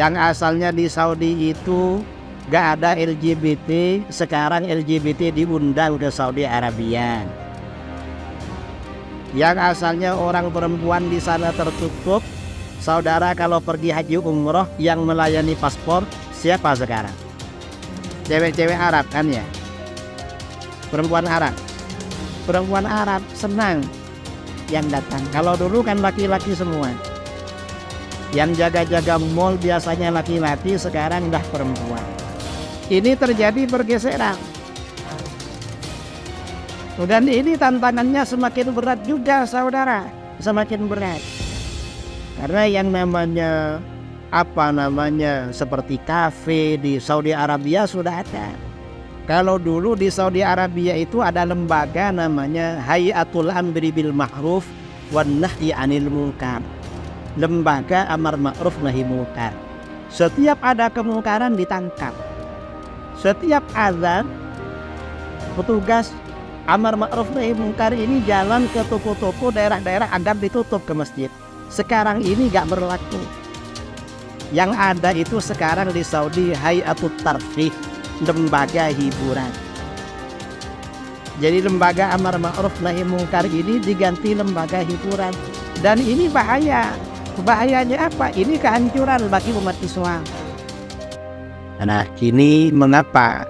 Yang asalnya di Saudi itu gak ada LGBT, sekarang LGBT diundang ke Saudi Arabia. Yang asalnya orang perempuan di sana tertutup, saudara kalau pergi haji umroh yang melayani paspor siapa sekarang? Cewek-cewek Arab kan ya? Perempuan Arab. Perempuan Arab senang yang datang. Kalau dulu kan laki-laki semua. Yang jaga-jaga mall biasanya laki-laki, sekarang udah perempuan. Ini terjadi pergeseran. Dan ini tantangannya semakin berat juga saudara. Semakin berat. Karena yang namanya seperti kafe di Saudi Arabia sudah ada. Kalau dulu di Saudi Arabia itu ada lembaga namanya Hayatul Amri bil Ma'ruf wan Nahyi 'anil Munkar. Lembaga amar ma'ruf nahi munkar. Setiap ada kemungkaran ditangkap. Setiap azan, petugas amar ma'ruf nahi munkar ini jalan ke toko-toko daerah-daerah agar ditutup ke masjid. Sekarang ini gak berlaku. Yang ada itu sekarang di Saudi Hayatul Tarfih, lembaga hiburan. Jadi lembaga amar ma'ruf nahi munkar ini diganti lembaga hiburan. Dan ini bahaya. Bahayanya apa? Ini kehancuran bagi umat Islam. Nah, ini mengapa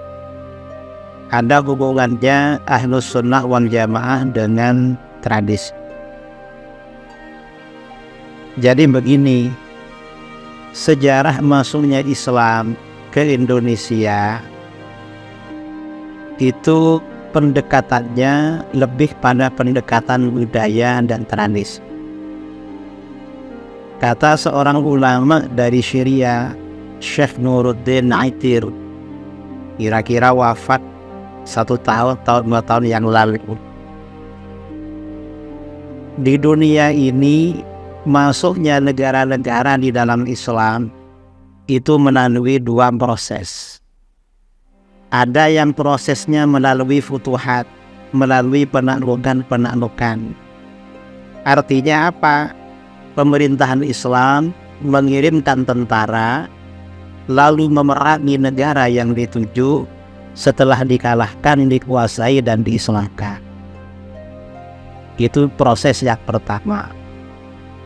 ada hubungannya Ahlus Sunnah wal Jamaah dengan tradisi. Jadi begini, sejarah masuknya Islam ke Indonesia itu pendekatannya lebih pada pendekatan budaya dan tradisi. Kata seorang ulama dari Syria, Syekh Nuruddin Aitir, kira-kira wafat 1 tahun 2 tahun yang lalu. Di dunia ini masuknya negara-negara di dalam Islam itu melalui 2 proses. Ada yang prosesnya melalui futuhat, melalui penaklukan. Artinya apa? Pemerintahan Islam mengirimkan tentara lalu memerangi negara yang dituju, setelah dikalahkan, dikuasai dan diislamkan. Itu proses yang pertama.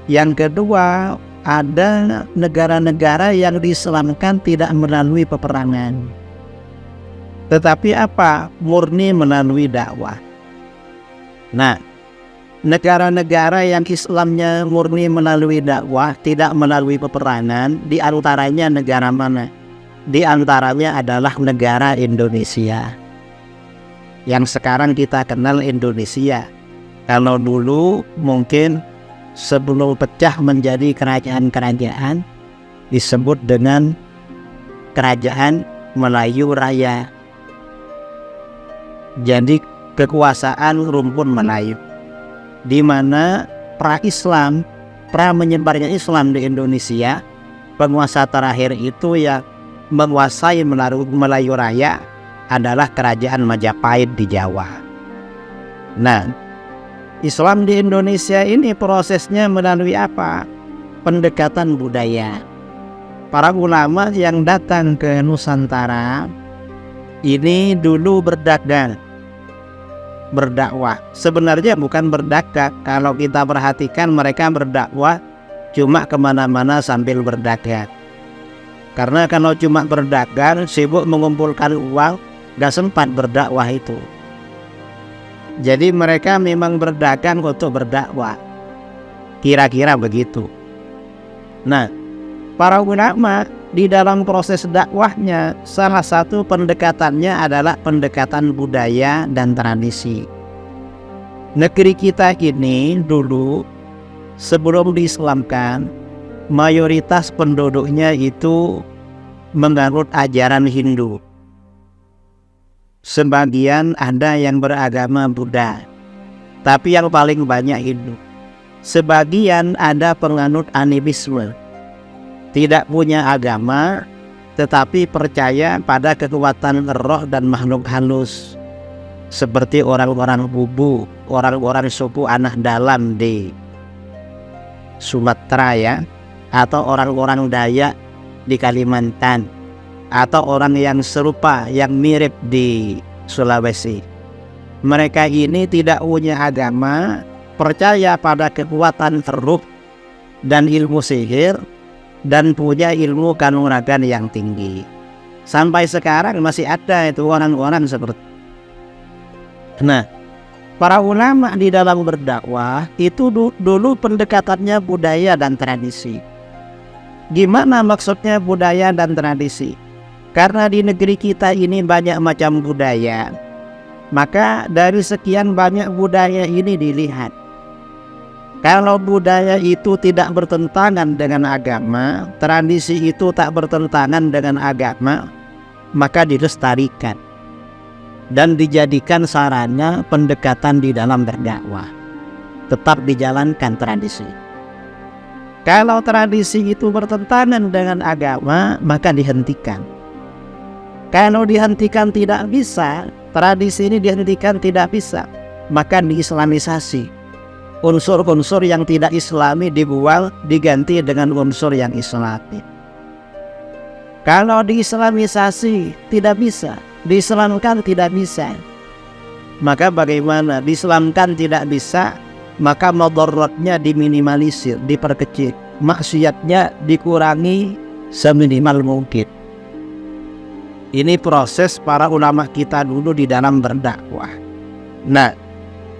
Yang kedua, ada negara-negara yang diislamkan tidak melalui peperangan, tetapi apa? Murni melalui dakwah. Nah, negara-negara yang Islamnya murni melalui dakwah, tidak melalui peperangan, di antaranya negara mana? Di antaranya adalah negara Indonesia. Yang sekarang kita kenal Indonesia. Kalau dulu mungkin sebelum pecah menjadi kerajaan-kerajaan disebut dengan Kerajaan Melayu Raya. Jadi kekuasaan rumpun Melayu, di mana pra-Islam, menyebarnya Islam di Indonesia, penguasa terakhir itu yang menguasai Melayu Raya adalah Kerajaan Majapahit di Jawa. Nah, Islam di Indonesia ini prosesnya melalui apa? Pendekatan budaya. Para ulama yang datang ke Nusantara ini dulu berdakwah. Sebenarnya bukan berdagang. Kalau kita perhatikan mereka berdakwah cuma kemana-mana sambil berdagang. Karena kalau cuma berdagang, sibuk mengumpulkan uang, gak sempat berdakwah itu. Jadi mereka memang berdagang untuk berdakwah. Kira-kira begitu. Nah, para ulama di dalam proses dakwahnya, salah satu pendekatannya adalah pendekatan budaya dan tradisi. Negeri kita ini dulu sebelum diislamkan, mayoritas penduduknya itu menganut ajaran Hindu. Sebagian ada yang beragama Buddha, tapi yang paling banyak Hindu. Sebagian ada penganut animisme, tidak punya agama, tetapi percaya pada kekuatan roh dan makhluk halus, seperti orang-orang Bubu, orang-orang suku Anak Dalam di Sumatera ya, atau orang-orang Dayak di Kalimantan, atau orang yang serupa, yang mirip di Sulawesi. Mereka ini tidak punya agama, percaya pada kekuatan ruh dan ilmu sihir, dan punya ilmu kanuragan yang tinggi. Sampai sekarang masih ada itu orang-orang seperti itu. Nah, para ulama di dalam berdakwah itu dulu pendekatannya budaya dan tradisi. Gimana maksudnya budaya dan tradisi? Karena di negeri kita ini banyak macam budaya, maka dari sekian banyak budaya ini dilihat. Kalau budaya itu tidak bertentangan dengan agama, tradisi itu tak bertentangan dengan agama, maka dilestarikan dan dijadikan sarana pendekatan di dalam berdakwah. Tetap dijalankan tradisi. Kalau tradisi itu bertentangan dengan agama, maka dihentikan. Kalau dihentikan tidak bisa, tradisi ini dihentikan tidak bisa, maka diislamisasi. Unsur-unsur yang tidak islami dibuang, diganti dengan unsur yang islami. Kalau diislamisasi tidak bisa, diislamkan tidak bisa, maka bagaimana? Diislamkan tidak bisa, maka mudaratnya diminimalisir, diperkecil, maksiatnya dikurangi seminimal mungkin. Ini proses para ulama kita dulu di dalam berdakwah. Nah,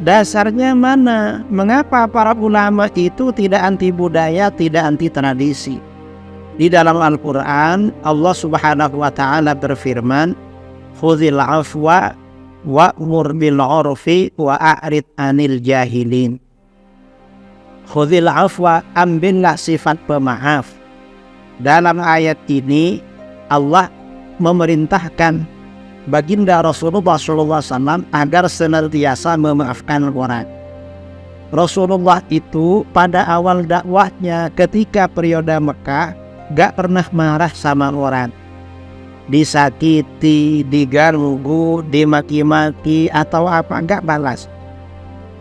dasarnya mana? Mengapa para ulama itu tidak anti budaya, tidak anti tradisi? Di dalam Al-Quran, Allah Subhanahu wa Ta'ala berfirman, "Khudhil afwa wa'mur bil 'urfi wa a'rid 'anil jahilin." Khudhil afwa, ambillah sifat pemaaf. Dalam ayat ini Allah memerintahkan baginda Rasulullah SAW agar senantiasa memaafkan orang. Rasulullah itu pada awal dakwahnya ketika periode Mekah gak pernah marah sama orang, disakiti, diganggu, dimaki-maki atau apa, gak balas.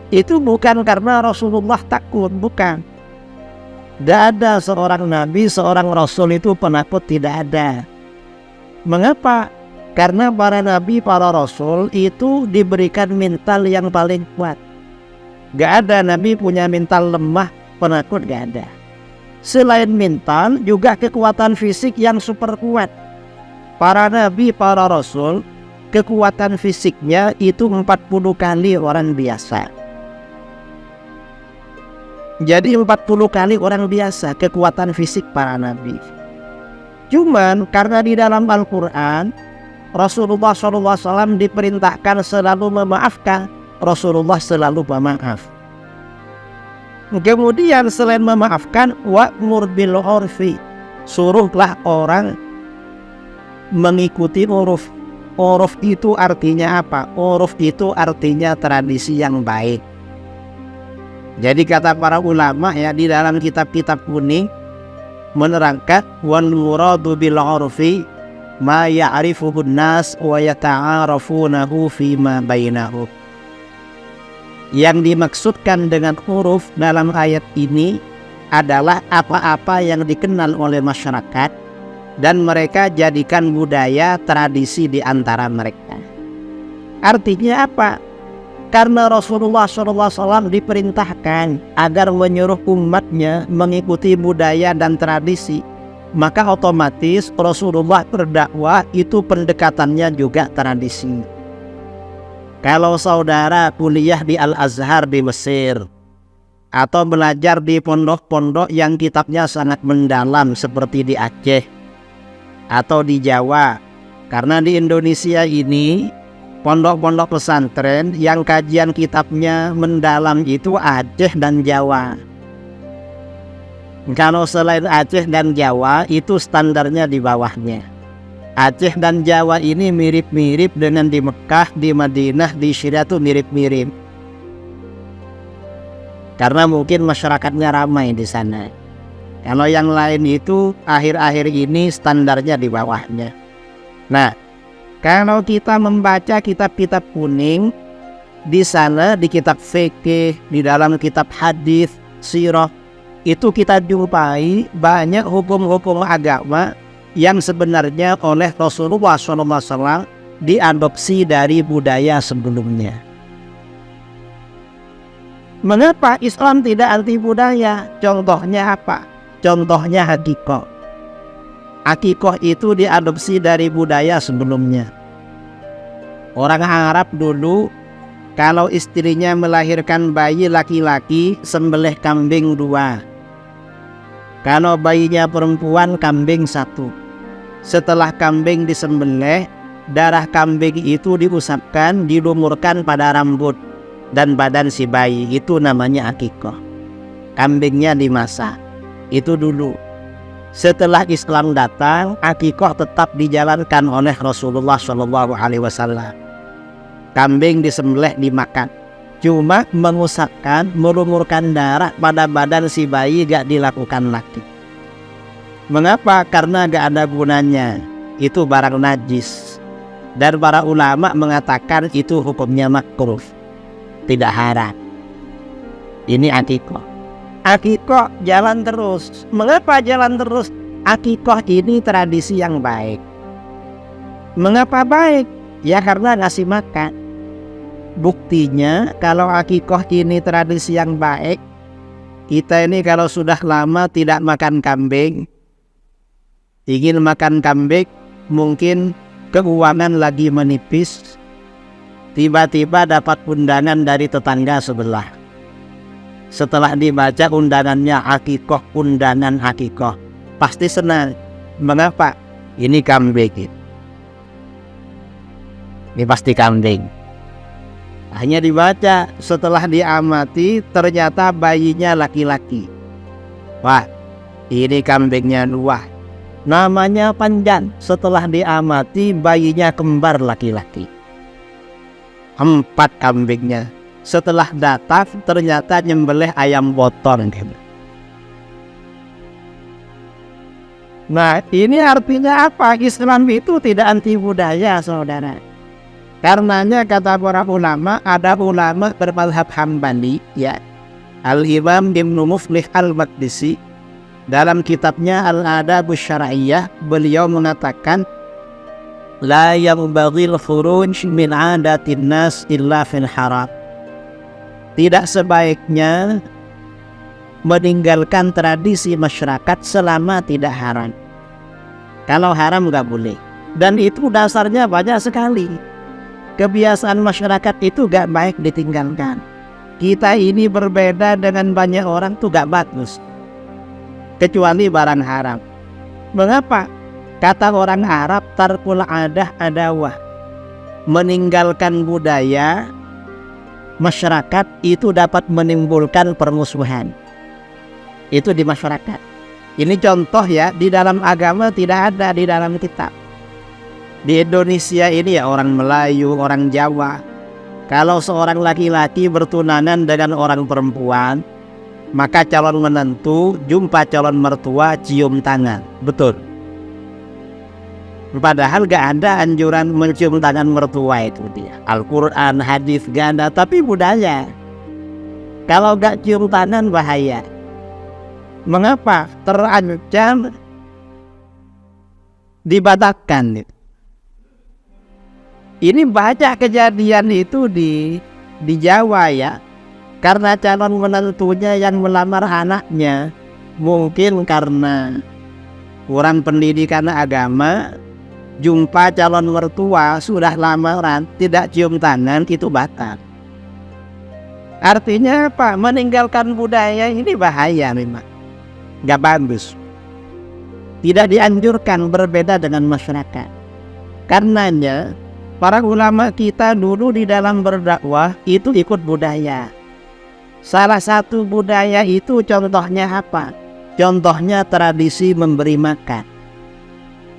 Itu bukan karena Rasulullah takut, bukan. Gak ada seorang nabi, seorang rasul itu penakut, tidak ada. Mengapa? Karena para nabi, para rasul itu diberikan mental yang paling kuat. Gak ada nabi punya mental lemah, penakut, gak ada. Selain mental, juga kekuatan fisik yang super kuat. Para nabi, para rasul, kekuatan fisiknya itu 40 kali orang biasa. Jadi 40 kali orang biasa kekuatan fisik para nabi. Cuman karena di dalam Al-Quran Rasulullah SAW diperintahkan selalu memaafkan, Rasulullah selalu memaaf. Kemudian selain memaafkan, wa'mur bil 'urfi, suruhlah orang mengikuti uruf. Uruf itu artinya apa? Uruf itu artinya tradisi yang baik. Jadi kata para ulama ya di dalam kitab-kitab kuning menerangkan, wal muradu bil 'urfi ma ya'rifuhu an-nas wa yata'arafunahu fima bainahum. Yang dimaksudkan dengan huruf dalam ayat ini adalah apa-apa yang dikenal oleh masyarakat dan mereka jadikan budaya tradisi di antara mereka. Artinya apa? Karena Rasulullah SAW diperintahkan agar menyuruh umatnya mengikuti budaya dan tradisi, maka otomatis Rasulullah berdakwah itu pendekatannya juga tradisi. Kalau saudara kuliah di Al-Azhar di Mesir, atau belajar di pondok-pondok yang kitabnya sangat mendalam seperti di Aceh atau di Jawa, karena di Indonesia ini pondok-pondok pesantren yang kajian kitabnya mendalam itu Aceh dan Jawa. Kalau selain Aceh dan Jawa itu standarnya di bawahnya. Aceh dan Jawa ini mirip-mirip dengan di Mekah, di Madinah, di Syria itu mirip-mirip. Karena mungkin masyarakatnya ramai di sana. Kalau yang lain itu akhir-akhir ini standarnya di bawahnya. Nah, kalau kita membaca kitab-kitab kuning, di sana di kitab fikih, di dalam kitab hadis, sirah, itu kita jumpai banyak hukum-hukum agama yang sebenarnya oleh Rasulullah SAW diadopsi dari budaya sebelumnya. Mengapa Islam tidak anti budaya? Contohnya apa? Contohnya akikah. Akikah itu diadopsi dari budaya sebelumnya. Orang Arab dulu kalau istrinya melahirkan bayi laki-laki, sembelih kambing 2. Kalau bayinya perempuan, kambing 1. Setelah kambing disembelih, darah kambing itu diusapkan, dilumurkan pada rambut dan badan si bayi. Itu namanya akikah. Kambingnya dimasak. Itu dulu. Setelah Islam datang, akikah tetap dijalankan oleh Rasulullah SAW. Kambing disembelih, dimakan. Cuma mengusapkan, melumurkan darah pada badan si bayi gak dilakukan lagi. Mengapa? Karena gak ada gunanya. Itu barang najis. Dan para ulama mengatakan itu hukumnya makruh, tidak haram. Ini akikah. Akikah jalan terus. Mengapa jalan terus? Akikah ini tradisi yang baik. Mengapa baik? Ya karena ngasih makan. Buktinya kalau akikah ini tradisi yang baik, kita ini kalau sudah lama tidak makan kambing, ingin makan kambing, mungkin keuangan lagi menipis, tiba-tiba dapat undangan dari tetangga sebelah. Setelah dibaca undangannya akikah, undangan akikah, pasti senang. Mengapa? Ini kambing. Ini pasti kambing. Hanya dibaca, setelah diamati ternyata bayinya laki-laki. Wah, ini kambingnya 2. Namanya panjang. Setelah diamati bayinya kembar laki-laki. 4 kambingnya. Setelah datang ternyata nyembelih ayam potong. Nah, ini artinya apa? Islam itu tidak anti budaya, saudara. Karenanya kata para ulama, ada ulama bermadzhab Hambali, ya, Al-Imam Ibnu Muflih Al-Maqdisi, dalam kitabnya Al-Adabus Syar'iyyah, beliau mengatakan, la yanbaghil khuruj min 'adatin nas illa fil haram. Tidak sebaiknya meninggalkan tradisi masyarakat selama tidak haram. Kalau haram nggak boleh. Dan itu dasarnya banyak sekali. Kebiasaan masyarakat itu gak baik ditinggalkan. Kita ini berbeda dengan banyak orang tuh gak bagus, kecuali barang haram. Mengapa? Kata orang Arab, tarkul adah adawah. Meninggalkan budaya masyarakat itu dapat menimbulkan permusuhan. Itu di masyarakat. Ini contoh ya, di dalam agama tidak ada, di dalam kitab. Di Indonesia ini ya, orang Melayu, orang Jawa, kalau seorang laki-laki bertunangan dengan orang perempuan, maka calon menantu jumpa calon mertua cium tangan. Betul. Padahal gak ada anjuran mencium tangan mertua itu dia. Al-Quran, hadis gak ada, tapi budaya. Kalau gak cium tangan bahaya. Mengapa? Terancam dibatalkan. Ini banyak kejadian itu di Jawa ya. Karena calon menantunya yang melamar anaknya mungkin karena kurang pendidikan agama, jumpa calon mertua sudah lamaran tidak cium tangan, itu batal. Artinya apa? Meninggalkan budaya ini bahaya memang. Gak bagus. Tidak dianjurkan, berbeda dengan masyarakat. Karenanya para ulama kita dulu di dalam berdakwah itu ikut budaya. Salah satu budaya itu contohnya apa? Contohnya tradisi memberi makan.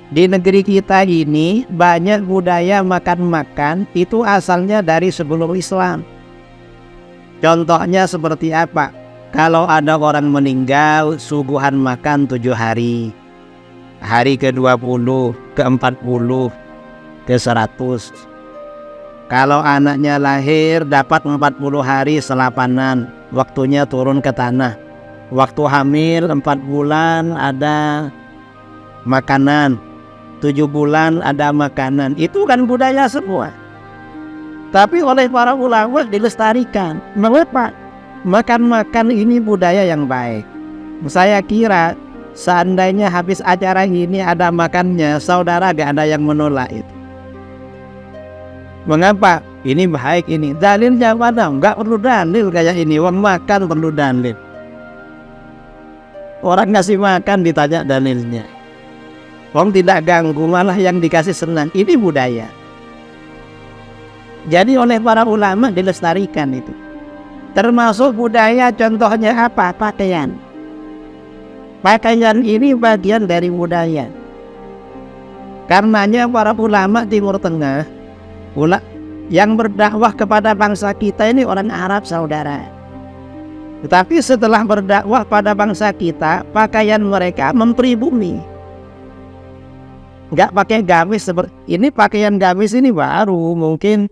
Di negeri kita ini banyak budaya makan-makan itu asalnya dari sebelum Islam. Contohnya seperti apa? Kalau ada orang meninggal, suguhan makan 7 hari. Hari ke-20, ke-40, ke-100. Kalau anaknya lahir dapat 40 hari selapanan, waktunya turun ke tanah. Waktu hamil 4 bulan ada makanan. 7 bulan ada makanan, itu kan budaya semua. Tapi oleh para ulama dilestarikan. Mengapa? Makan-makan ini budaya yang baik. Saya kira seandainya habis acara ini ada makannya, saudara gak ada yang menolak itu. Mengapa? Ini baik ini. Dalilnya mana? Gak perlu dalil kayak ini. Wong makan perlu dalil. Orang ngasih makan ditanya dalilnya. Wong tidak ganggu, malah yang dikasih senang. Ini budaya. Jadi oleh para ulama dilestarikan itu. Termasuk budaya, contohnya apa? Pakaian. Pakaian ini bagian dari budaya. Karenanya para ulama Timur Tengah, yang berdakwah kepada bangsa kita ini orang Arab, saudara. Tetapi setelah berdakwah pada bangsa kita, pakaian mereka mempribumi. Nggak pakai gamis seperti ini. Pakaian gamis ini baru, mungkin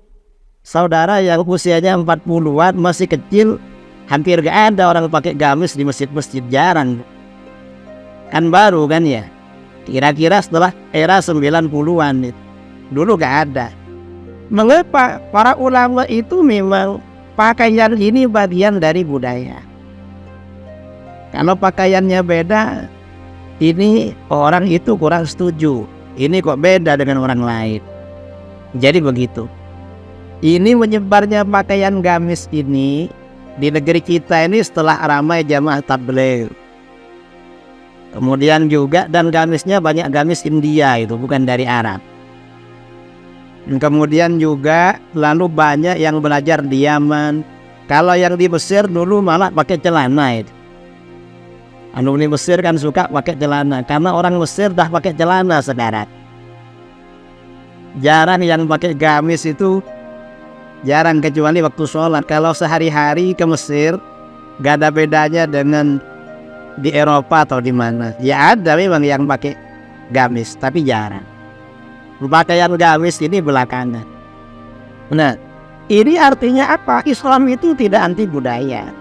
saudara yang usianya 40-an masih kecil, hampir gak ada orang pakai gamis di masjid-masjid, jarang. Kan baru kan ya, kira-kira setelah era 90-an itu. Dulu gak ada. Mengapa? Para ulama itu memang pakaian ini bagian dari budaya. Kalau pakaiannya beda, ini orang itu kurang setuju. Ini kok beda dengan orang lain. Jadi begitu. Ini menyebarnya pakaian gamis ini di negeri kita ini setelah ramai jamaah tabligh. Kemudian juga, dan gamisnya banyak gamis India, itu bukan dari Arab. Kemudian juga lalu banyak yang belajar di Yaman. Kalau yang di Mesir dulu malah pakai celana itu. Alumni Mesir kan suka pakai celana, karena orang Mesir dah pakai celana sekarang. Jarang yang pakai gamis itu, jarang, kecuali waktu sholat. Kalau sehari-hari ke Mesir gak ada bedanya dengan di Eropa atau di mana. Ya ada memang yang pakai gamis, tapi jarang. Pakaian gamis ini belakangan. Nah, ini artinya apa? Islam itu tidak anti budaya.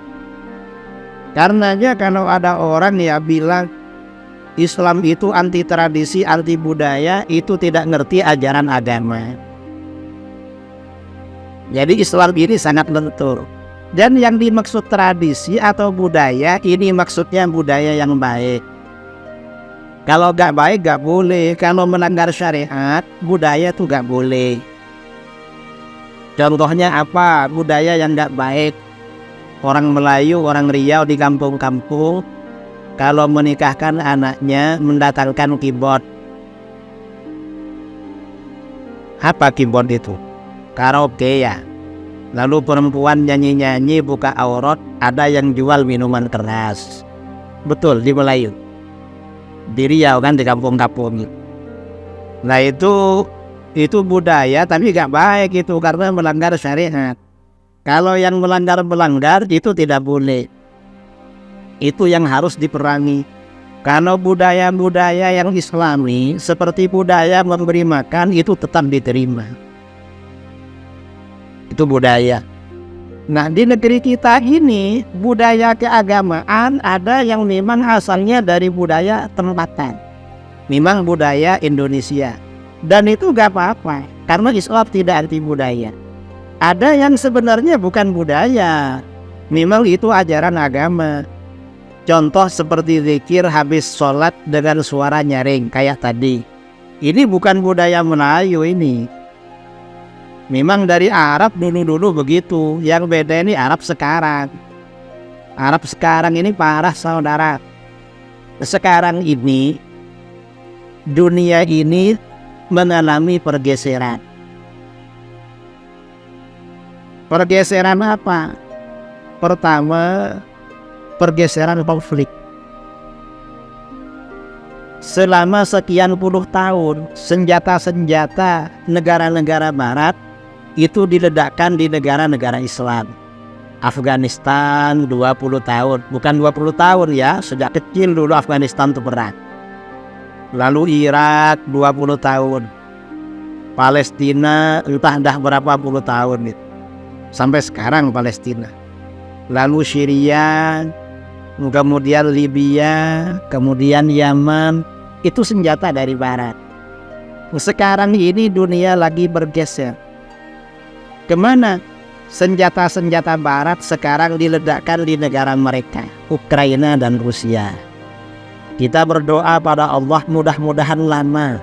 Karenanya kalau ada orang ya bilang Islam itu anti tradisi, anti budaya, itu tidak ngerti ajaran agama. Jadi Islam ini sangat lentur. Dan yang dimaksud tradisi atau budaya, ini maksudnya budaya yang baik. Kalau gak baik gak boleh. Kalau melanggar syariat, budaya tuh gak boleh. Contohnya apa? Budaya yang gak baik. Orang Melayu, orang Riau di kampung-kampung, kalau menikahkan anaknya mendatangkan keyboard. Apa keyboard itu? Karaoke ya. Lalu perempuan nyanyi-nyanyi buka aurat, ada yang jual minuman keras. Betul, di Melayu. Di Riau kan, di kampung-kampung. Nah itu budaya, tapi gak baik itu, karena melanggar syariat. Kalau yang melanggar itu tidak boleh. Itu yang harus diperangi. Kalau budaya-budaya yang Islami seperti budaya memberi makan, itu tetap diterima. Itu budaya. Nah, di negeri kita ini budaya keagamaan ada yang memang asalnya dari budaya tempatan, memang budaya Indonesia, dan itu gak apa-apa karena Islam tidak anti budaya. Ada yang sebenarnya bukan budaya, memang itu ajaran agama. Contoh seperti zikir habis sholat dengan suara nyaring kayak tadi. Ini bukan budaya Melayu ini. Memang dari Arab dulu-dulu begitu. Yang beda ini Arab sekarang. Arab sekarang ini parah, saudara. Sekarang ini dunia ini mengalami pergeseran. Pergeseran apa? Pertama, pergeseran konflik. Selama sekian puluh tahun, senjata-senjata negara-negara barat itu diledakkan di negara-negara Islam. Afghanistan 20 tahun, bukan 20 tahun ya, sejak kecil dulu Afghanistan itu perang. Lalu Irak 20 tahun. Palestina entah dah berapa puluh tahun itu. Sampai sekarang Palestina. Lalu Syria, kemudian Libya, kemudian Yaman, itu senjata dari barat. Sekarang ini dunia lagi bergeser. Kemana? Senjata-senjata barat sekarang diledakkan di negara mereka, Ukraina dan Rusia. Kita berdoa pada Allah mudah-mudahan lama.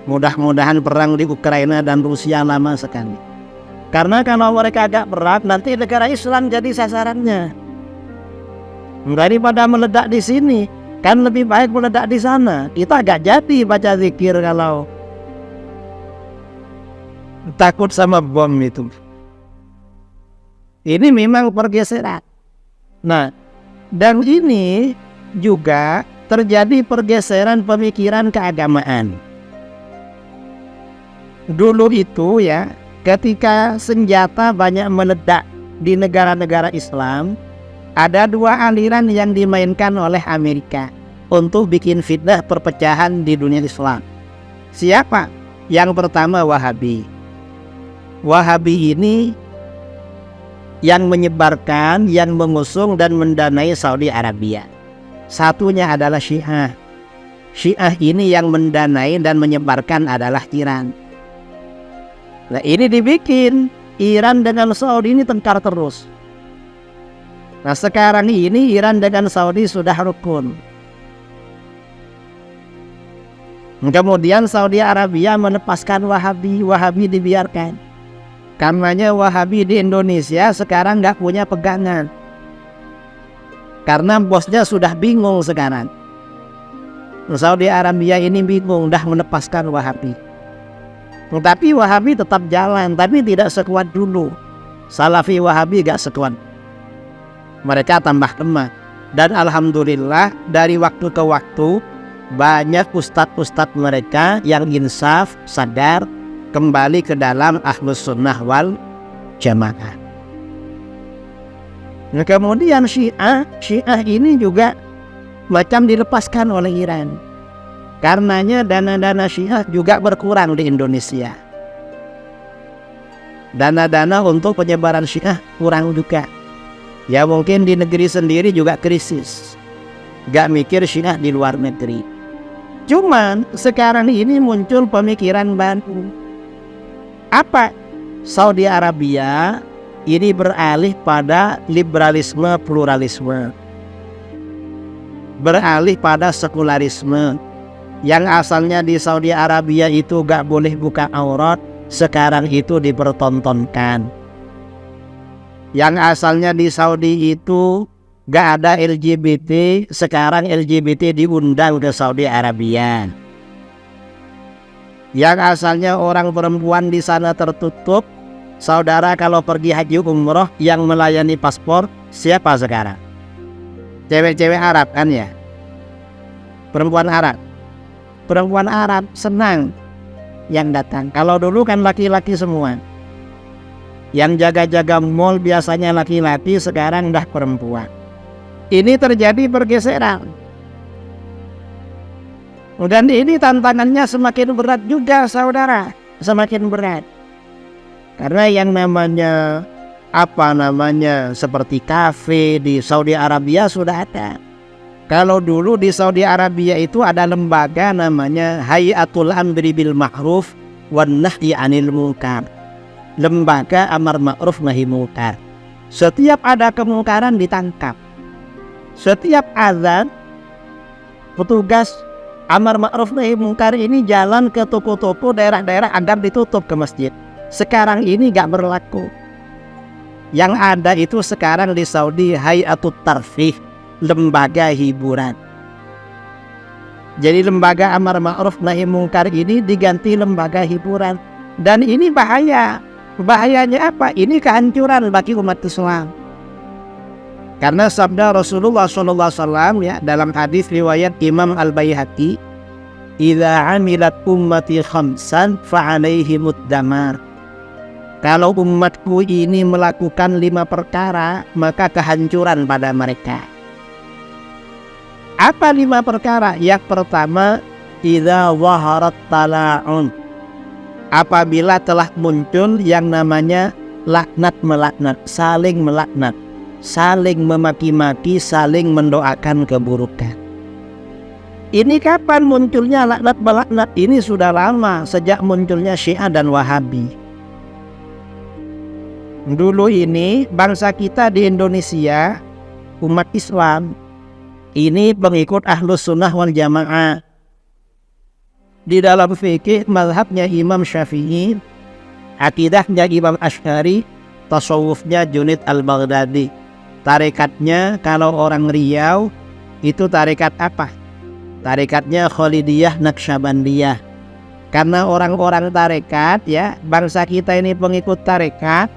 Mudah-mudahan perang di Ukraina dan Rusia lama sekali. Karena kalau mereka agak berat, nanti negara Islam jadi sasarannya. Daripada meledak di sini, kan lebih baik meledak di sana. Kita agak jadi baca zikir kalau takut sama bom itu. Ini memang pergeseran. Nah, dan ini juga terjadi pergeseran pemikiran keagamaan. Dulu itu ya, ketika senjata banyak meledak di negara-negara Islam, ada dua aliran yang dimainkan oleh Amerika untuk bikin fitnah perpecahan di dunia Islam. Siapa? Yang pertama Wahabi. Wahabi ini yang menyebarkan, yang mengusung dan mendanai Saudi Arabia. Satunya adalah Syiah. Syiah ini yang mendanai dan menyebarkan adalah Iran. Nah, ini dibikin Iran dengan Saudi ini tengkar terus. Nah, sekarang ini Iran dengan Saudi sudah rukun. Kemudian Saudi Arabia melepaskan Wahabi. Wahabi dibiarkan. Karenanya Wahabi di Indonesia sekarang nggak punya pegangan. Karena bosnya sudah bingung sekarang. Saudi Arabia ini bingung dah melepaskan Wahabi. Tapi Wahabi tetap jalan, tapi tidak sekuat dulu. Salafi Wahabi gak sekuat. Mereka tambah lemah. Dan alhamdulillah dari waktu ke waktu banyak ustadz-ustadz mereka yang insaf, sadar, kembali ke dalam Ahlus Sunnah wal Jamaah. Nah, kemudian Syiah ini juga macam dilepaskan oleh Iran. Karenanya dana-dana Syiah juga berkurang di Indonesia. Dana-dana untuk penyebaran Syiah kurang juga. Ya mungkin di negeri sendiri juga krisis. Gak mikir Syiah di luar negeri. Cuman sekarang ini muncul pemikiran baru. Apa? Saudi Arabia ini beralih pada liberalisme pluralisme. Beralih pada sekularisme. Yang asalnya di Saudi Arabia itu gak boleh buka aurat, sekarang itu dipertontonkan. Yang asalnya di Saudi itu gak ada LGBT, sekarang LGBT diundang ke Saudi Arabia. Yang asalnya orang perempuan di sana tertutup, saudara kalau pergi haji umroh yang melayani paspor siapa sekarang? Cewek-cewek Arab kan ya? Perempuan Arab. Perempuan Arab senang yang datang. Kalau dulu kan laki-laki semua. Yang jaga-jaga mall biasanya laki-laki, sekarang dah perempuan. Ini terjadi pergeseran. Dan ini tantangannya semakin berat juga saudara. Semakin berat. Karena yang namanya seperti kafe di Saudi Arabia sudah ada. Kalau dulu di Saudi Arabia itu ada lembaga namanya Hayatul Amri bil Ma'ruf wan Nahyi 'anil Munkar. Lembaga amar ma'ruf nahi munkar. Setiap ada kemungkaran ditangkap. Setiap azan petugas amar ma'ruf nahi munkar ini jalan ke toko-toko daerah-daerah agar ditutup ke masjid. Sekarang ini gak berlaku. Yang ada itu sekarang di Saudi Hayatut Tarfih, lembaga hiburan. Jadi lembaga amar ma'ruf nahi munkar ini diganti lembaga hiburan. Dan ini bahaya. Bahayanya apa? Ini kehancuran bagi umat Islam. Karena sabda Rasulullah SAW ya, dalam hadis riwayat Imam Al-Baihaqi, "Idza 'amilat ummati khamsan fa'alaihimud damar." Kalau umatku ini melakukan 5 perkara, maka kehancuran pada mereka. Apa 5 perkara? Yang pertama, idza waharat tala'un. Apabila telah muncul yang namanya laknat melaknat, saling melaknat, saling memaki-maki, saling mendoakan keburukan. Ini kapan munculnya laknat melaknat? Ini sudah lama, sejak munculnya Syiah dan Wahabi. Dulu ini bangsa kita di Indonesia, umat Islam, ini pengikut Ahlus Sunnah wal Jamaah. Di dalam fikih mazhabnya Imam Syafi'i, akidahnya Imam Asy'ari, tasawufnya Junaid al-Baghdadi. Tarekatnya kalau orang Riau itu tarekat apa? Tarekatnya Khalidiyah Naqsyabandiyah. Karena orang-orang tarekat ya, bangsa kita ini pengikut tarekat,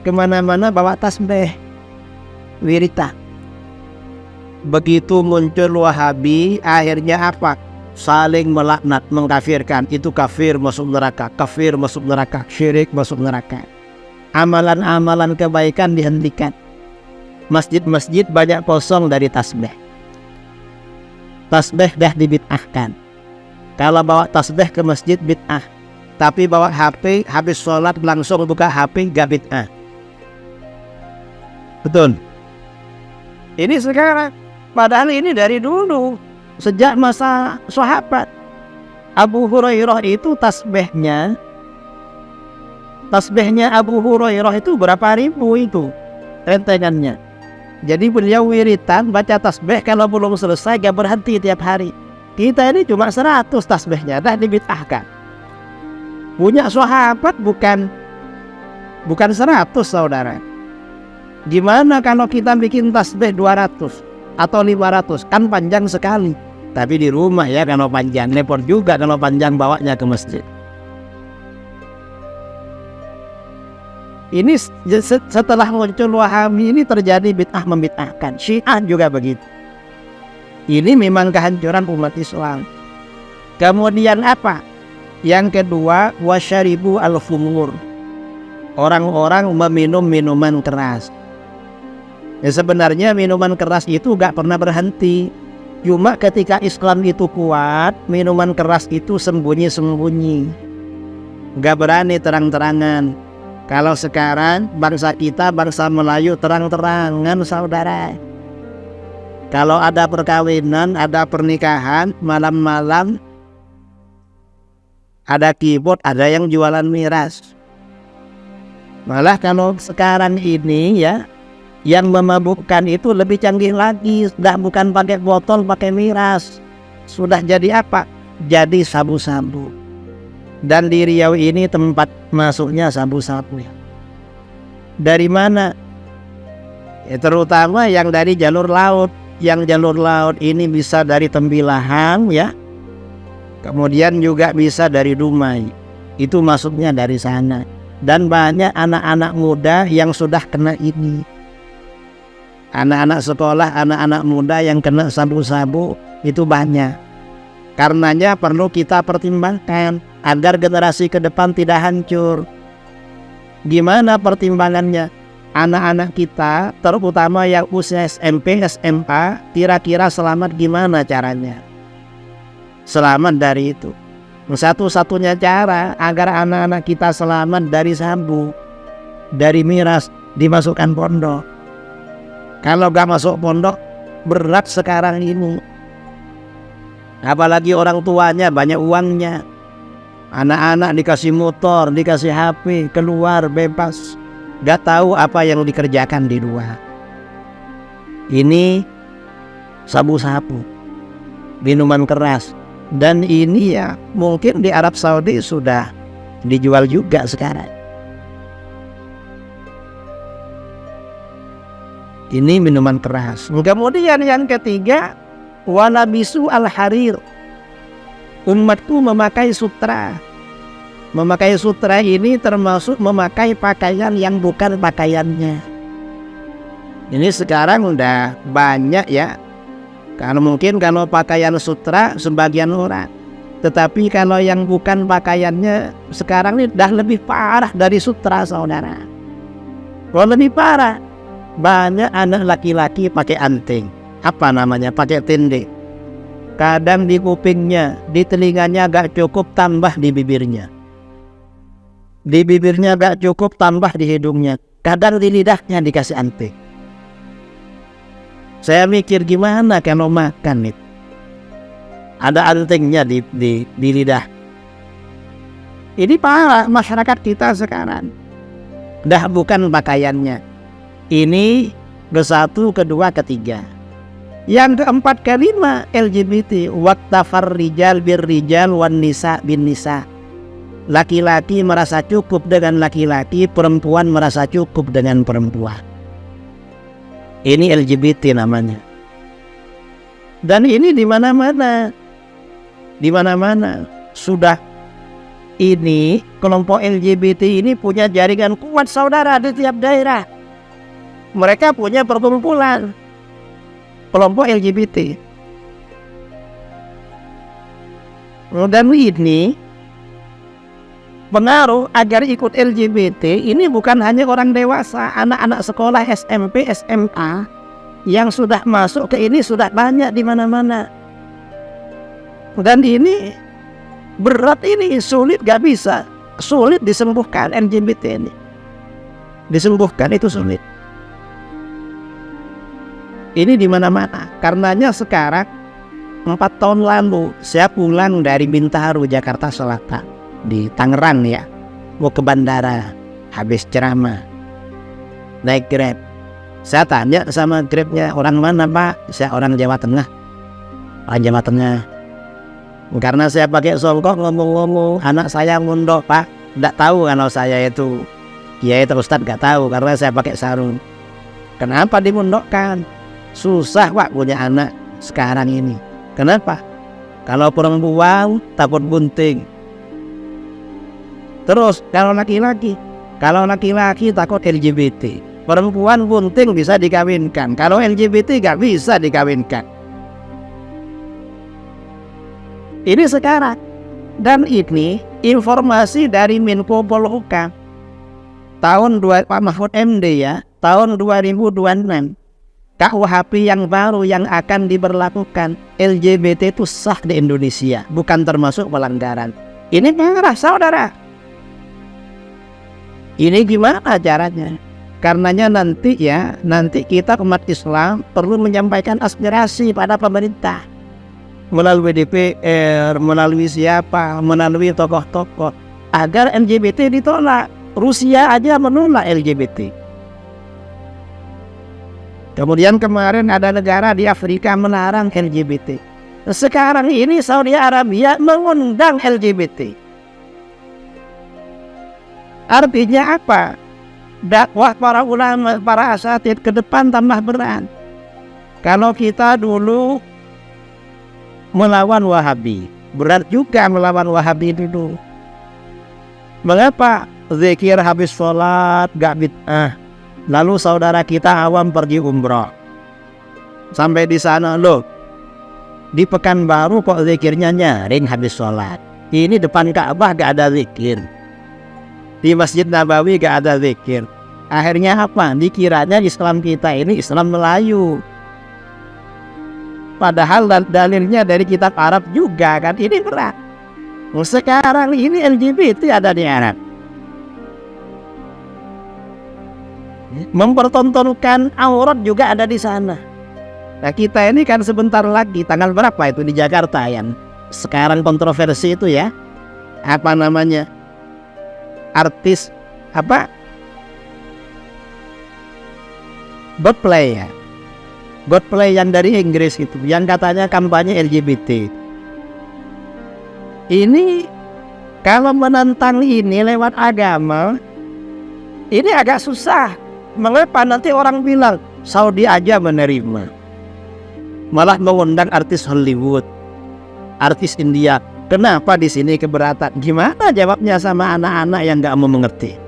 kemana-mana bawa tasbih, wiritan. Begitu muncul Wahabi, akhirnya apa? Saling melaknat, mengkafirkan. Itu kafir masuk neraka, kafir masuk neraka, syirik masuk neraka. Amalan-amalan kebaikan dihentikan. Masjid-masjid banyak kosong dari tasbih. Tasbih dah dibid'ahkan. Kalau bawa tasbih ke masjid bid'ah, tapi bawa HP habis sholat langsung buka HP gak bid'ah. Betul. Ini sekarang, padahal ini dari dulu, sejak masa sahabat. Abu Hurairah itu tasbihnya Abu Hurairah itu berapa ribu itu rentengannya. Jadi beliau wiritan baca tasbih, kalau belum selesai gak berhenti tiap hari. Kita ini cuma 100 tasbihnya dah dibid'ahkan. Punya sahabat bukan 100 saudara. Gimana kalau kita bikin tasbih 200 atau 500? Kan panjang sekali. Tapi di rumah ya kalau panjang, repot juga kalau panjang bawanya ke masjid. Ini setelah muncul Wahabi ini terjadi bid'ah membid'ahkan. Syiah juga begitu. Ini memang kehancuran umat Islam. Kemudian apa? Yang kedua, wasyaribu al-fumur. Orang-orang meminum minuman keras. Ya, sebenarnya minuman keras itu gak pernah berhenti. Cuma ketika Islam itu kuat, minuman keras itu sembunyi-sembunyi, gak berani terang-terangan. Kalau sekarang bangsa kita, bangsa Melayu, terang-terangan saudara. Kalau ada perkawinan, ada pernikahan, malam-malam ada keyboard, ada yang jualan miras. Malah kalau sekarang ini ya, yang memabukkan itu lebih canggih lagi. Sudah bukan pakai botol, pakai miras. Sudah jadi apa? Jadi sabu-sabu. Dan di Riau ini tempat masuknya sabu-sabu. Dari mana? Ya, terutama yang dari jalur laut. Yang jalur laut ini bisa dari Tembilahan ya. Kemudian juga bisa dari Dumai. Itu masuknya dari sana. Dan banyak anak-anak muda yang sudah kena ini. Anak-anak sekolah, anak-anak muda yang kena sabu-sabu itu banyak. Karenanya perlu kita pertimbangkan agar generasi ke depan tidak hancur. Gimana pertimbangannya? Anak-anak kita, terutama yang usia SMP, SMA, kira-kira selamat gimana caranya? Selamat dari itu. Satu-satunya cara agar anak-anak kita selamat dari sabu, dari miras, dimasukkan pondok. Kalau gak masuk pondok, berat sekarang ini. Apalagi orang tuanya banyak uangnya. Anak-anak dikasih motor, dikasih HP, keluar bebas. Gak tahu apa yang dikerjakan di luar. Ini sabu-sabu, minuman keras. Dan ini ya mungkin di Arab Saudi sudah dijual juga sekarang. Ini minuman keras. Kemudian yang ketiga, walabisu al-harir. Umatku memakai sutra. Memakai sutra ini termasuk memakai pakaian yang bukan pakaiannya. Ini sekarang udah banyak ya. Karena mungkin kalau pakaian sutra sebagian orang. Tetapi kalau yang bukan pakaiannya sekarang ini dah lebih parah dari sutra saudara. Kalau lebih parah, banyak anak laki-laki pakai anting. Apa namanya? Pakai tende. Kadang di kupingnya, di telinganya gak cukup, tambah di bibirnya. Di bibirnya gak cukup, tambah di hidungnya. Kadang di lidahnya dikasih anting. Saya mikir gimana kalau makan itu. ada antingnya di lidah. Ini para masyarakat kita sekarang. Dah bukan pakaiannya. Ini ke-1, kedua, ketiga. Yang keempat, kelima, LGBT. Waktafar rijal bir rijal wan nisa bin nisa. Laki-laki merasa cukup dengan laki-laki, perempuan merasa cukup dengan perempuan. Ini LGBT namanya. Dan ini di mana-mana. Di mana-mana sudah. Ini kelompok LGBT ini punya jaringan kuat saudara di tiap daerah. Mereka punya perkumpulan kelompok LGBT. Dan ini pengaruh agar ikut LGBT ini bukan hanya orang dewasa, anak-anak sekolah SMP, SMA yang sudah masuk ke ini sudah banyak di mana-mana. Dan ini berat, ini sulit, gak bisa, sulit disembuhkan LGBT ini. Disembuhkan itu sulit. Ini di mana-mana. Karenanya sekarang 4 tahun lalu saya pulang dari Bintaro, Jakarta Selatan, di Tangerang ya, mau ke bandara, habis ceramah naik Grab. Saya tanya sama Grabnya, orang mana Pak? Saya orang Jawa Tengah. Orang Jawa Tengah. Karena saya pakai songkok ngomong-ngomong, anak saya mondok Pak. Tidak tahu kalau saya itu kiai atau ustadz, gak tahu karena saya pakai sarung. Kenapa dimondokkan? Susah Pak punya anak sekarang ini. Kenapa? Kalau perempuan takut bunting. Terus kalau laki-laki takut LGBT. Perempuan bunting bisa dikawinkan, kalau LGBT gak bisa dikawinkan. Ini sekarang. Dan ini informasi dari Menko Polhukam tahun Pak Mahfud MD ya, tahun 2026. KUHP yang baru yang akan diberlakukan, LGBT itu sah di Indonesia, bukan termasuk pelanggaran. Ini parah saudara. Ini gimana caranya? Karenanya nanti kita umat Islam perlu menyampaikan aspirasi pada pemerintah melalui DPR, melalui siapa, melalui tokoh-tokoh agar LGBT ditolak. Rusia aja menolak LGBT. Kemudian kemarin ada negara di Afrika melarang LGBT. Sekarang ini Saudi Arabia mengundang LGBT. Artinya apa? Dakwah para ulama, para asatidz ke depan tambah berat. Kalau kita dulu melawan Wahabi, berat juga melawan Wahabi dulu. Mengapa? Zikir habis sholat gak bid'ah. Lalu saudara kita awam pergi umroh. Sampai di sana loh, di Pekanbaru kok zikirnya nyaring habis sholat. Ini depan Ka'bah gak ada zikir. Di Masjid Nabawi gak ada zikir. Akhirnya apa? Dikiranya Islam kita ini Islam Melayu. Padahal dalilnya dari kitab Arab juga kan. Ini berat. Sekarang ini LGBT ada di Arab. Mempertontonkan aurat juga ada di sana. Nah kita ini kan sebentar lagi tanggal berapa itu di Jakarta yang sekarang kontroversi itu ya, apa namanya, artis apa, Godplay ya, Godplay yang dari Inggris itu, yang katanya kampanye LGBT. Ini kalau menentang ini lewat agama, ini agak susah. Mengapa nanti orang bilang Saudi aja menerima, malah mengundang artis Hollywood, artis India. Kenapa di sini keberatan? Gimana jawabnya sama anak-anak yang nggak mau mengerti?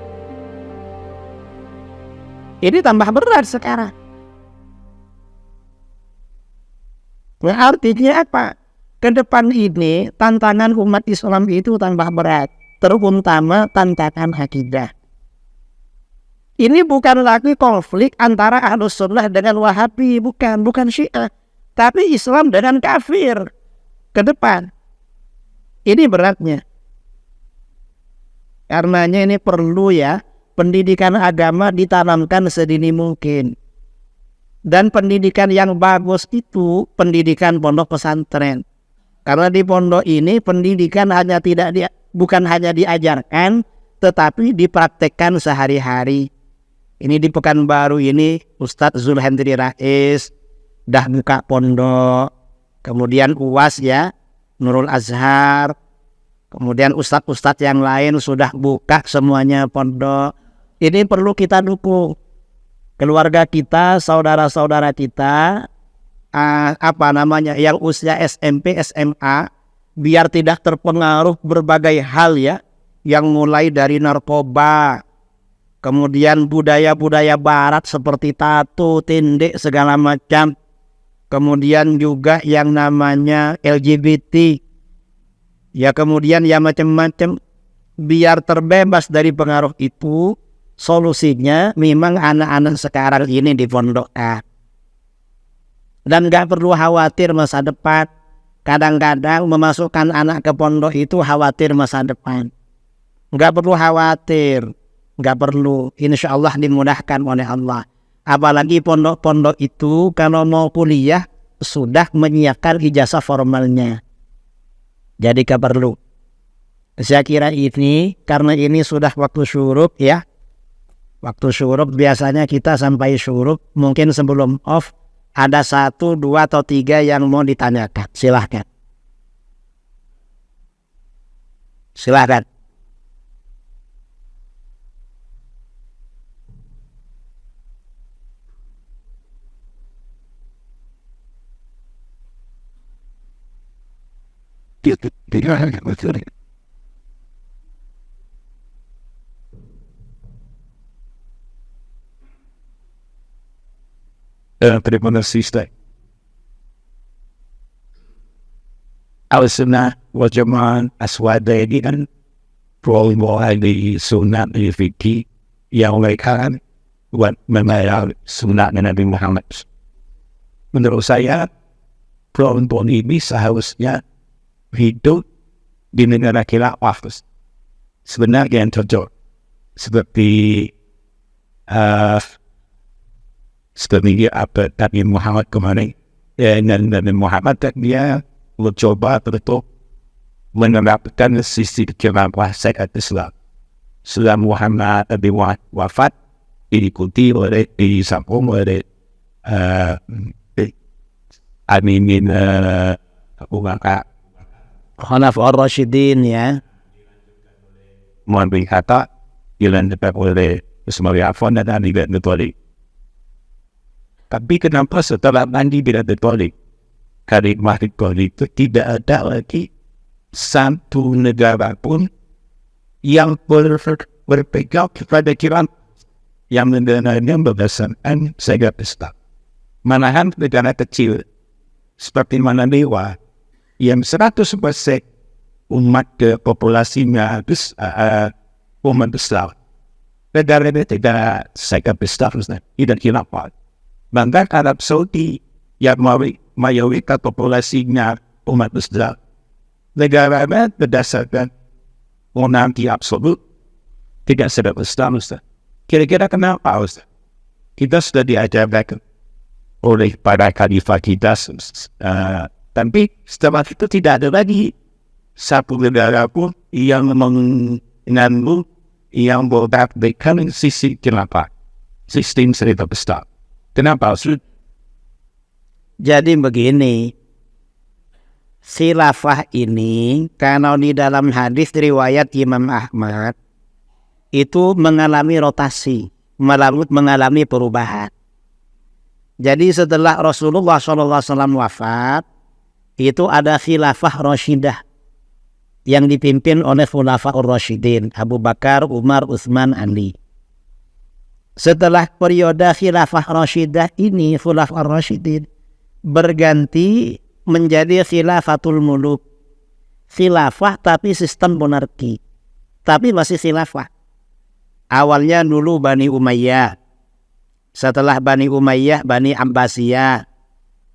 Ini tambah berat sekarang. Nah, artinya apa? Ke depan ini tantangan umat Islam itu tambah berat, terutama tantangan akidah. Ini bukan lagi konflik antara Ahlus Sunnah dengan Wahabi, bukan Syiah, tapi Islam dengan kafir ke depan. Ini beratnya. Karenanya ini perlu ya, pendidikan agama ditanamkan sedini mungkin. Dan pendidikan yang bagus itu pendidikan pondok pesantren. Karena di pondok ini pendidikan bukan hanya diajarkan, tetapi dipraktekkan sehari-hari. Ini di Pekanbaru ini Ustadz Zulhendri Rais dah buka pondok, kemudian UAS ya, Nurul Azhar, kemudian ustadz-ustadz yang lain sudah buka semuanya pondok. Ini perlu kita dukung. Keluarga kita, saudara-saudara kita, yang usia SMP, SMA, biar tidak terpengaruh berbagai hal ya, yang mulai dari narkoba, kemudian budaya-budaya barat seperti tato, tindek, segala macam, kemudian juga yang namanya LGBT, ya kemudian ya macam-macam, biar terbebas dari pengaruh itu. Solusinya memang anak-anak sekarang ini dipondokkan. Dan gak perlu khawatir masa depan. Kadang-kadang memasukkan anak ke pondok itu khawatir masa depan. Gak perlu khawatir, gak perlu. Insya Allah dimudahkan oleh Allah. Apalagi pondok-pondok itu kalau mau kuliah sudah menyiapkan ijazah formalnya. Jadi gak perlu. Saya kira ini, karena ini sudah waktu syuruk ya. Waktu syuruk biasanya kita sampai syuruk, mungkin sebelum off ada 1, 2, atau 3 yang mau ditanyakan. Silahkan. Silahkan. Terima kasih Ustaz. Al-Sunnah wal Jamaah Aswada ini kan perubahan di sunnah di fikih yang mereka buat mengajar sunnah Nabi Muhammad. Menurut saya perempuan ini seharusnya hidup di negara khilafah. Sebenarnya yang cocok seperti seperti apa Nabi Muhammad kemarin, dan Nabi Muhammad dia mencoba untuk menerapkan sisi khilafah syariat Islam. Setelah Muhammad Nabi wafat, diikuti oleh disambung oleh Amin Abu Bakar Khulafaur Rasyidin ya. Mohon kata dilanjutkan oleh Utsman bin Affan dan Ali bin Abi Thalib. Tapi kenapa setelah Ali bin Abi Thalib, Khalifah itu tidak ada lagi satu negara pun yang berpegang kepada Quran yang negaranya berdasarkan syariat Islam. Malahan negara kecil seperti Maladewa yang 100% umat populasinya habis umat Islam. Negara ini tidak syariat Islam, tidak khilafah. Bahkan Arab Saudi yang mayoritas populasinya umat Islam, negaranya berdasarkan monarki absolut, tidak syariat Islam. Kira-kira kenapa Ustaz? Kita sudah diajarkan oleh para khalifah kita, tapi setelah itu tidak ada lagi satu negara pun yang mengandung yang berpraktikkan sisi khilafah, sistem syariat Islam. Kenapa Ustaz? Jadi begini, khilafah ini kalau di dalam hadis riwayat Imam Ahmad itu mengalami rotasi, mengalami perubahan. Jadi setelah Rasulullah SAW wafat, itu ada khilafah Rashidah yang dipimpin oleh Khulafaur Rasyidin, Abu Bakar, Umar, Utsman, Ali. Setelah periode khilafah Rashidah ini, Khulafaur Rasyidin berganti menjadi khilafatul muluk. Khilafah tapi sistem monarki, tapi masih khilafah. Awalnya dulu Bani Umayyah, setelah Bani Umayyah, Bani Abbasiyah,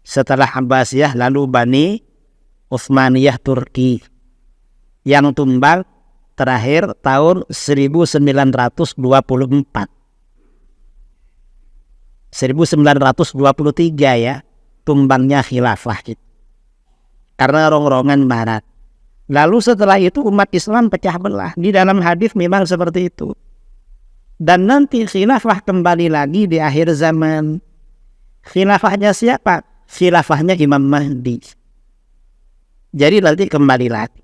setelah Abbasiyah lalu Bani Utsmaniyah Turki, yang tumbang terakhir tahun 1924. 1923 ya tumbangnya khilafah. karena rongrongan barat. Lalu setelah itu umat Islam pecah belah. Di dalam hadis memang seperti itu. Dan nanti khilafah kembali lagi di akhir zaman. Khilafahnya siapa? Khilafahnya Imam Mahdi. Jadi nanti kembali lagi.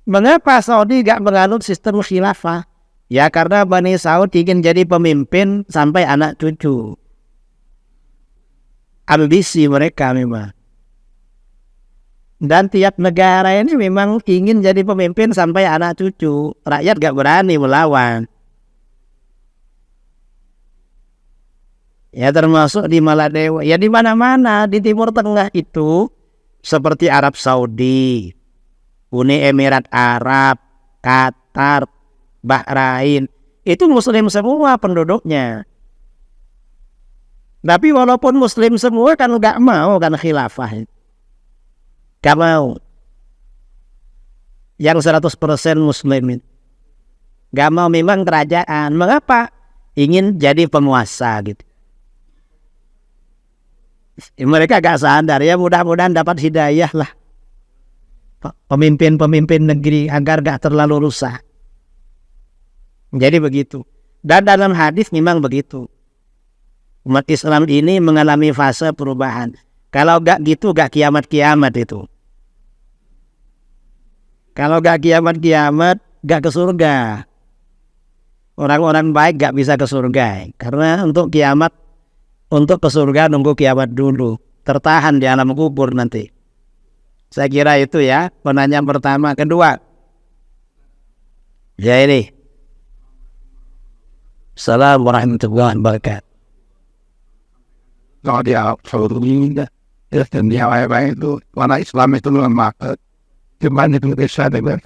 Mengapa Saudi gak menganut sistem khilafah? Ya karena Bani Saud ingin jadi pemimpin sampai anak cucu. Ambisi mereka memang. Dan tiap negara ini memang ingin jadi pemimpin sampai anak cucu. Rakyat gak berani melawan. Ya termasuk di Maladewa. Ya di mana-mana di Timur Tengah itu. Seperti Arab Saudi, Uni Emirat Arab, Qatar, Bahrain. Itu muslim semua penduduknya. Tapi walaupun muslim semua kan gak mau kan khilafah. Gak mau. Yang 100% muslim itu gak mau memang kerajaan. Mengapa? Ingin jadi penguasa gitu. Mereka gak sadar ya, mudah-mudahan dapat hidayah lah pemimpin-pemimpin negeri agar gak terlalu rusak. Jadi begitu. Dan dalam hadis memang begitu. Umat Islam ini mengalami fase perubahan. Kalau gak gitu gak kiamat-kiamat itu. Kalau gak kiamat-kiamat, gak ke surga. Orang-orang baik gak bisa ke surga. Karena untuk kiamat, untuk ke surga nunggu kiamat dulu. Tertahan di alam kubur nanti. Saya kira itu ya, penanyaan pertama. Kedua. Ya ini. Assalamualaikum warahmatullahi wabarakatuh. Kalau dia sebetulnya itu warna Islam itu lemah. Cuman itu bisa dengan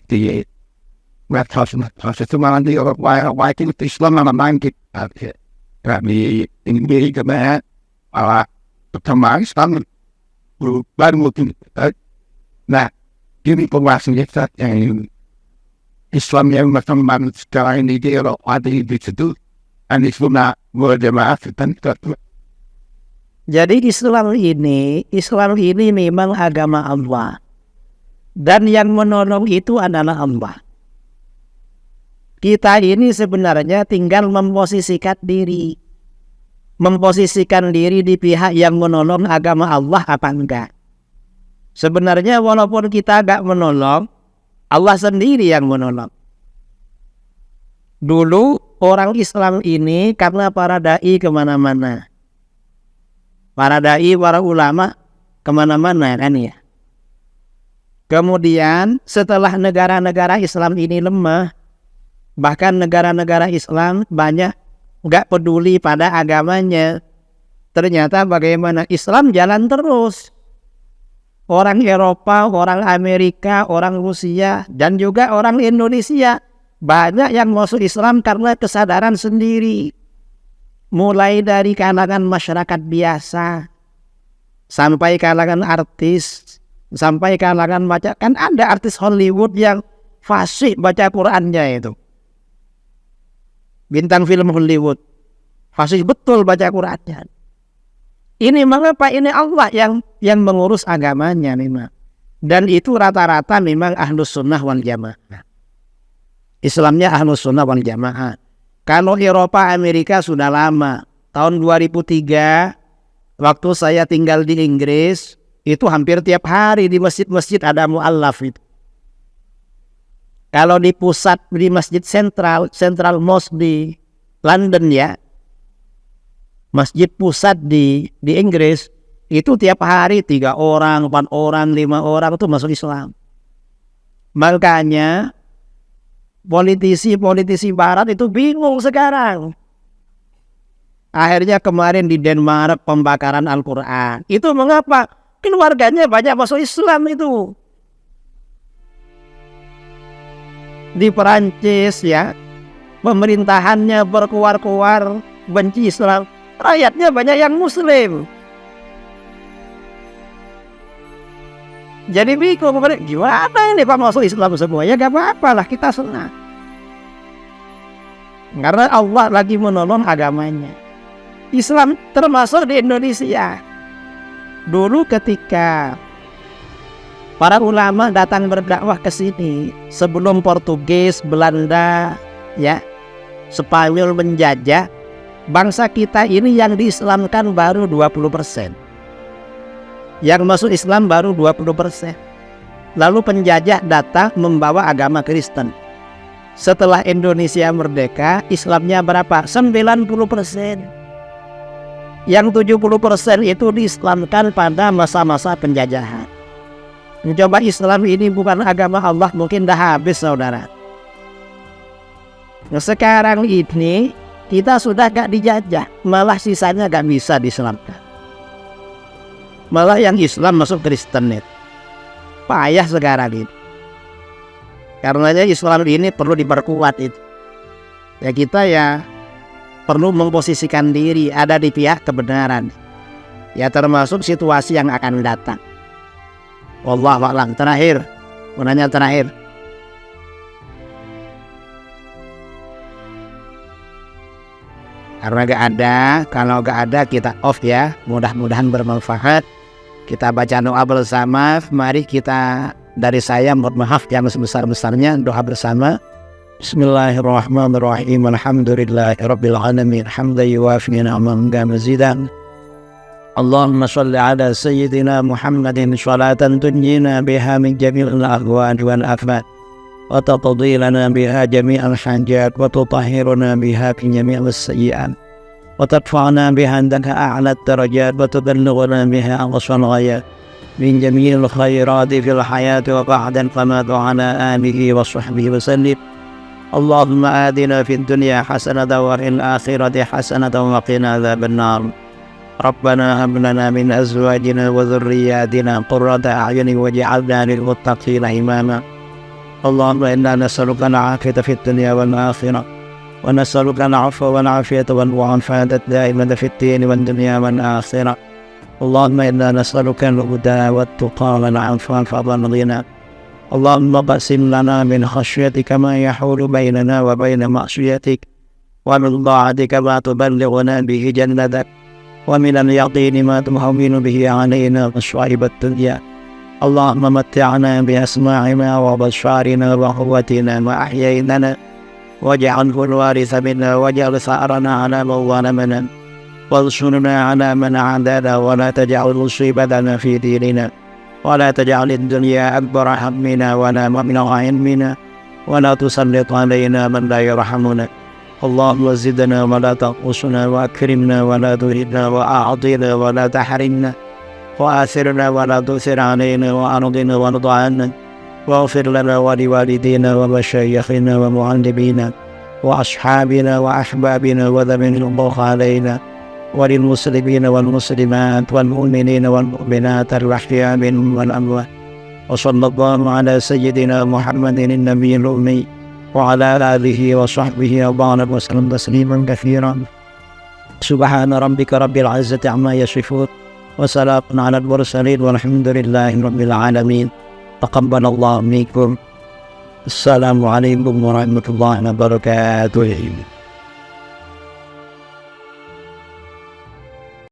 di proses itu malah di orang itu Islam memang kita kami ini kemana ala pertama Islam baru mungkin nah ini penguasanya yang Islam yang macam sekarang ini dia ada di situ dan Islam berjamaah dan jadi Islam ini memang agama Allah. Dan yang menolong itu adalah Allah. Kita ini sebenarnya tinggal memposisikan diri. Memposisikan diri di pihak yang menolong agama Allah apa enggak. Sebenarnya walaupun kita enggak menolong, Allah sendiri yang menolong. Dulu orang Islam ini karena para da'i kemana-mana. Para da'i, para ulama kemana-mana kan ya. Kemudian setelah negara-negara Islam ini lemah, bahkan negara-negara Islam banyak nggak peduli pada agamanya. Ternyata bagaimana Islam jalan terus. Orang Eropa, orang Amerika, orang Rusia, dan juga orang Indonesia banyak yang masuk Islam karena kesadaran sendiri. Mulai dari kalangan masyarakat biasa sampai kalangan artis. Sampai kalangan baca, kan ada artis Hollywood yang fasih baca Qurannya itu. Bintang film Hollywood. Fasih betul baca Qurannya. Ini mengapa? Ini Allah yang mengurus agamanya memang. Dan itu rata-rata memang ahlus sunnah wal jamaah. Islamnya ahlus sunnah wal jamaah. Kalau Eropa, Amerika sudah lama. Tahun 2003, waktu saya tinggal di Inggris, itu hampir tiap hari di masjid-masjid ada mu'allaf itu. Kalau di pusat, di Masjid Central Mosque di London ya, masjid pusat di Inggris, itu tiap hari 3 orang, 4 orang, 5 orang itu masuk Islam. Makanya politisi barat itu bingung sekarang. Akhirnya kemarin di Denmark pembakaran Al-Quran. Itu mengapa? Keluarganya banyak masuk Islam itu. Di Perancis ya, pemerintahannya berkuar-kuar benci Islam. Rakyatnya banyak yang Muslim. Jadi bingung, gimana ini Pak masuk Islam semua? Ya gak apa-apa lah, kita senang. Karena Allah lagi menolong agamanya. Islam termasuk di Indonesia. Dulu ketika Para ulama datang berdakwah ke sini sebelum Portugis, Belanda, ya, Spanyol menjajah. Bangsa kita ini yang diislamkan baru 20%. Yang masuk Islam baru 20%. Lalu penjajah datang membawa agama Kristen. Setelah Indonesia merdeka, Islamnya berapa? 90%. Yang 70% itu diislamkan pada masa-masa penjajahan. Mencoba Islam ini bukan agama Allah, mungkin dah habis saudara. Nah, sekarang ini kita sudah gak dijajah, malah sisanya gak bisa diselamatkan. Malah yang Islam masuk Kristen itu payah sekarang ini. Karenanya Islam ini perlu diperkuat itu. Ya kita ya perlu memposisikan diri ada di pihak kebenaran. Ya termasuk situasi yang akan datang. Wallahu a'lam. Terakhir, menanya terakhir. Karena gak ada, kalau gak ada kita off ya. Mudah-mudahan bermanfaat. Kita baca doa bersama. Mari kita, dari saya mohon maaf yang sebesar-besarnya, doa bersama. Bismillahirrahmanirrahim. Alhamdulillahirabbil alamin. Hamdan yuwafi ni'amahu wa mazidan. Allahumma shalli ala sayyidina Muhammadin sholatan tunjina biha min jami'il ahwal wal afat wa taqdi lana biha jami'al hajat wa tutahhiruna biha min jami'is sayyi'at wa tadfa'na biha indaka a'la darajat wa tuballighuna biha aqsal ghayat min jami'il khairati fil hayati wa ba'dan kama ala alihi wa sahbihi wa sallim. Allahumma adina fid dunya hasanatan wa fil akhirati hasanatan wa qina adzaban nar. Rabbana hab lana min azwajina wa dhurriyyatina qurrata a'yunin waj'alna lil muttaqina imama. Allahumma inna nas'aluka al-'afiyata fid dunya wal akhirah wa nas'aluka al-'afwa wal 'afiyata wal mu'afata ad-da'imata fid din wad dunya wal akhirah. Allahumma inna nas'aluka al-huda wat tuqa wal 'afafa wal ghina. Allahumma qasim lana min khashyatika ma yahulu bainana wa baina ma'siyatik wa min ta'atika ma tuballighuna bihi jannatak ومن اليقين ما تهون به علينا مصائب الدنيا. اللهم متعنا بأسماعنا وأبصارنا وقوتنا ما أحييتنا واجعله الوارث منا واجعل ثأرنا على من ظلمنا وانصرنا على من عادانا ولا تجعل مصيبتنا في ديننا ولا تجعل الدنيا أكبر همنا ولا مبلغ علمنا ولا تسلط علينا من لا يرحمنا. اللهم زدنا ولا تنقصنا وأكرمنا ولا تهنا وأعطنا ولا تحرمنا وآثرنا ولا تؤثر علينا وأرضنا وارض عنا واغفر لنا ولوالدينا ومشايخنا ومعلمينا وأصحابنا وأحبابنا وذوي الحقوق علينا وللمسلمين والمسلمات والمؤمنين والمؤمنات الأحياء منهم والأموات. وصلى الله على سيدنا محمد النبي الأمي وعلى آله وصحبه وبارك وسلم تسليما كثيرا. سبحان ربك رب العزة عما يصفون وسلام على المرسلين والحمد لله رب العالمين. تقبل الله منكم. السلام عليكم ورحمة الله وبركاته.